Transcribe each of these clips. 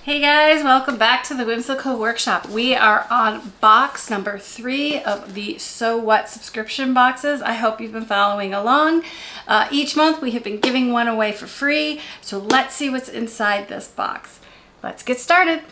Hey guys, welcome back to the Whimsical Workshop. We are on box number 3 of the So What subscription boxes. I hope you've been following along. Each month we have been giving one away for free, so let's see what's inside this box. Let's get started.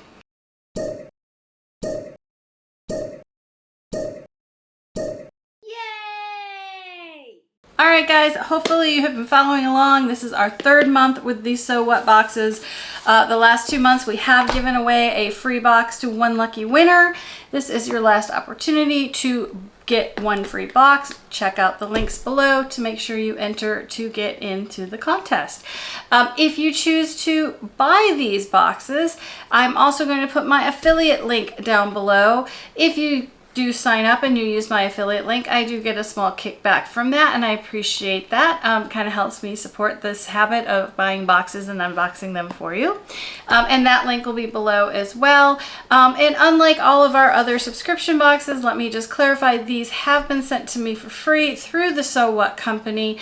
Alright guys, hopefully you have been following along. This is our 3rd month with these So What boxes. The last 2 months we have given away a free box to one lucky winner. This is your last opportunity to get one free box. Check out the links below to make sure you enter to get into the contest. If you choose to buy these boxes, I'm also going to put my affiliate link down below. If you do sign up and you use my affiliate link, I do get a small kickback from that, and I appreciate that. Kind of helps me support this habit of buying boxes and unboxing them for you. And that link will be below as well. And unlike all of our other subscription boxes, let me just clarify, these have been sent to me for free through the So What company,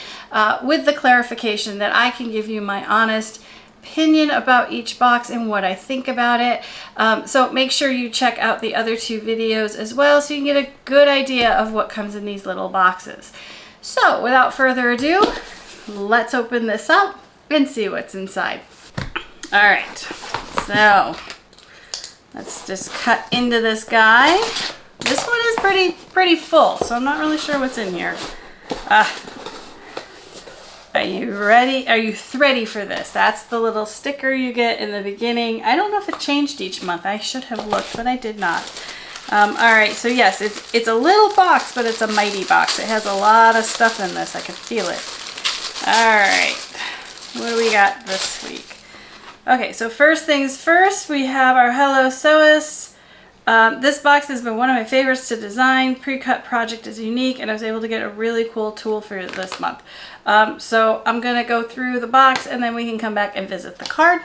with the clarification that I can give you my honest opinion about each box and what I think about it. So make sure you check out the other 2 videos as well so you can get a good idea of what comes in these little boxes. So without further ado, let's open this up and see what's inside. All right, so let's just cut into this guy. This one is pretty full, so I'm not really sure what's in here. Are you ready? Are you ready for this? That's the little sticker you get in the beginning. I don't know if it changed each month. I should have looked, but I did not. All right, so yes, it's a little box, but it's a mighty box. It has a lot of stuff in this. I can feel it. All right, what do we got this week? Okay, so first things first, we have our Hello Sewist. This box has been one of my favorites to design. Pre-cut project is unique, and I was able to get a really cool tool for this month. So I'm going to go through the box and then we can come back and visit the card.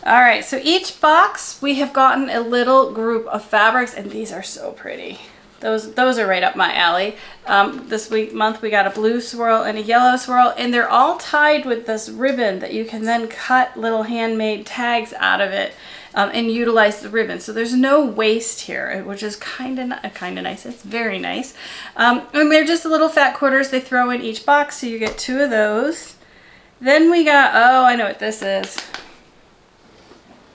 All right, so each box we have gotten a little group of fabrics, and these are so pretty. Those are right up my alley. This month we got a blue swirl and a yellow swirl, and they're all tied with this ribbon that you can then cut little handmade tags out of it. And utilize the ribbon. So there's no waste here, which is kind of nice. It's very nice. And they're just little fat quarters they throw in each box, so you get 2 of those. Then we got, oh, I know what this is.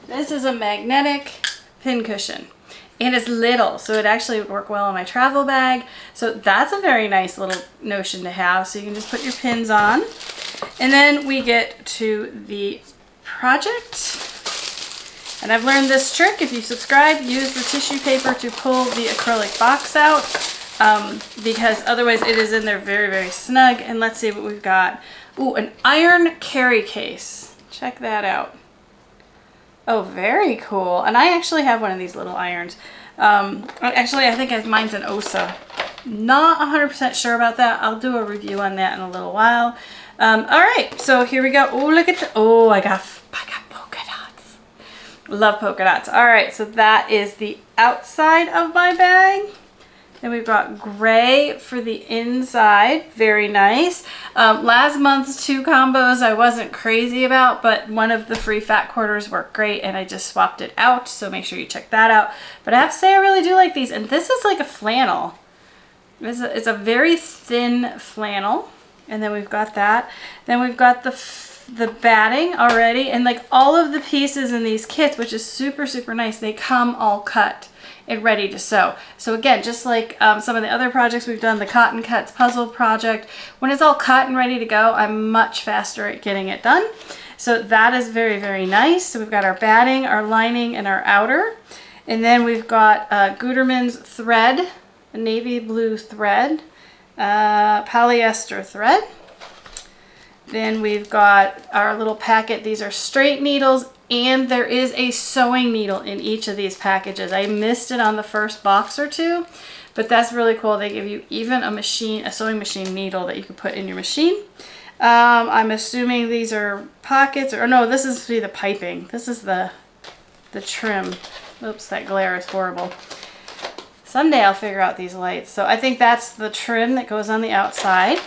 This is a magnetic pin cushion. And it's little, so it actually would work well in my travel bag. So that's a very nice little notion to have. So you can just put your pins on. And then we get to the project. And I've learned this trick. If you subscribe, use the tissue paper to pull the acrylic box out, because otherwise it is in there very, very snug. And let's see what we've got. Ooh, an iron carry case. Check that out. Oh, very cool. And I actually have one of these little irons. Actually, I think mine's an OSA. Not 100% sure about that. I'll do a review on that in a little while. All right, so here we go. Oh, look at the, oh, I got polka dots. Love polka dots. All right, so that is the outside of my bag. Then we've got gray for the inside. Very nice. Last month's 2 combos I wasn't crazy about, but one of the free fat quarters worked great and I just swapped it out. So make sure you check that out. But I have to say I really do like these. And this is like a flannel. It's a very thin flannel. And then we've got that. Then we've got the batting already. And like all of the pieces in these kits, which is super, super nice, they come all cut and ready to sew. So again, just like some of the other projects we've done, the Cotton Cuts puzzle project, when it's all cut and ready to go, I'm much faster at getting it done. So that is very, very nice. So we've got our batting, our lining, and our outer. And then we've got Gutermann's thread, a navy blue thread, polyester thread. Then we've got our little packet. These are straight needles, and there is a sewing needle in each of these packages. I missed it on the first box or 2, but that's really cool. They give you even a sewing machine needle that you can put in your machine. I'm assuming these are pockets, or no, this is the piping. This is the trim. Oops, that glare is horrible. Someday I'll figure out these lights. So I think that's the trim that goes on the outside.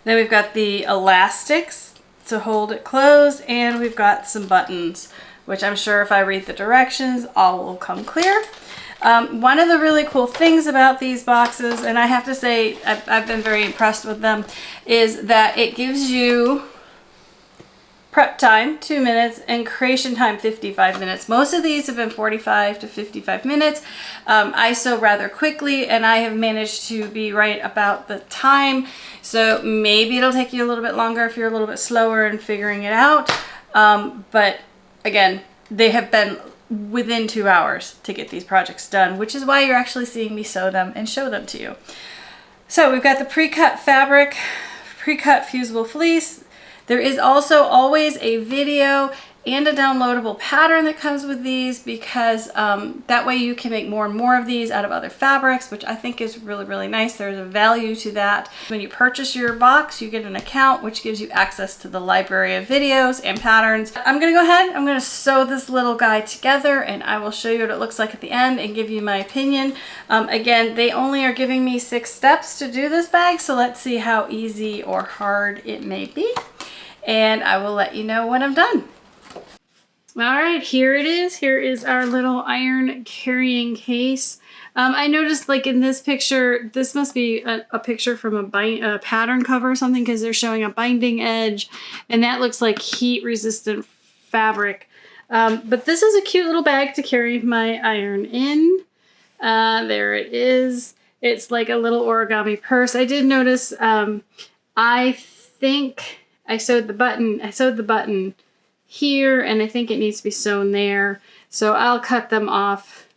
Then we've got the elastics to hold it closed, and we've got some buttons, which I'm sure if I read the directions, all will come clear. One of the really cool things about these boxes, and I have to say I've been very impressed with them, is that it gives you prep time 2 minutes and creation time 55 minutes. Most of these have been 45 to 55 minutes. I sew rather quickly, and I have managed to be right about the time. So maybe it'll take you a little bit longer if you're a little bit slower in figuring it out. But again, they have been within 2 hours to get these projects done, which is why you're actually seeing me sew them and show them to you. So we've got the pre-cut fabric, pre-cut fusible fleece. There is also always a video and a downloadable pattern that comes with these, because that way you can make more and more of these out of other fabrics, which I think is really, really nice. There's a value to that. When you purchase your box, you get an account, which gives you access to the library of videos and patterns. I'm gonna go ahead, I'm gonna sew this little guy together, and I will show you what it looks like at the end and give you my opinion. Again, they only are giving me 6 steps to do this bag, so let's see how easy or hard it may be. And I will let you know when I'm done. All right, here it is. Here is our little iron carrying case. I noticed, like in this picture, this must be a picture from a pattern cover or something, because they're showing a binding edge, and that looks like heat resistant fabric. But this is a cute little bag to carry my iron in. There it is. It's like a little origami purse. I did notice, I think I sewed the button here, and I think it needs to be sewn there. So I'll cut them off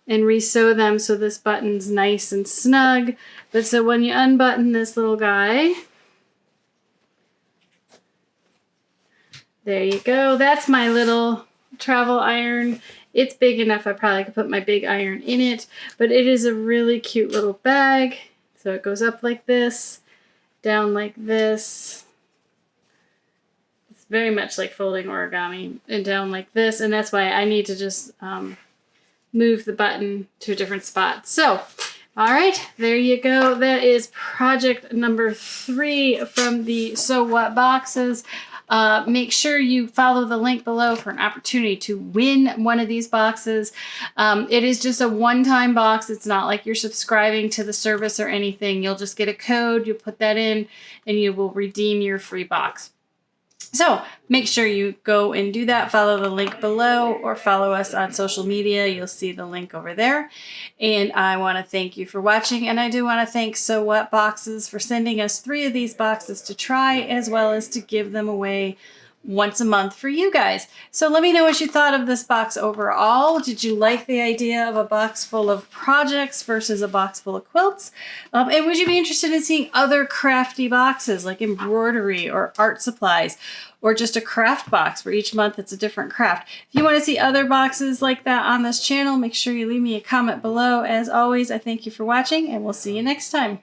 and re-sew them so this button's nice and snug. But so when you unbutton this little guy, there you go. That's my little travel iron. It's big enough I probably could put my big iron in it, but it is a really cute little bag. So it goes up like this, down like this. Very much like folding origami, and down like this, and that's why I need to just move the button to a different spot. So, all right, there you go. That is project number 3 from the Sew What boxes. Make sure you follow the link below for an opportunity to win one of these boxes. It is just a one-time box. It's not like you're subscribing to the service or anything. You'll just get a code, you put that in, and you will redeem your free box. So make sure you go and do that. Follow the link below, or follow us on social media. You'll see the link over there. And I want to thank you for watching. And I do want to thank Sew What Boxes for sending us 3 of these boxes to try, as well as to give them away once a month for you guys. So let me know what you thought of this box overall. Did you like the idea of a box full of projects versus a box full of quilts? And would you be interested in seeing other crafty boxes like embroidery or art supplies, or just a craft box where each month it's a different craft? If you want to see other boxes like that on this channel, make sure you leave me a comment below. As always, I thank you for watching, and we'll see you next time.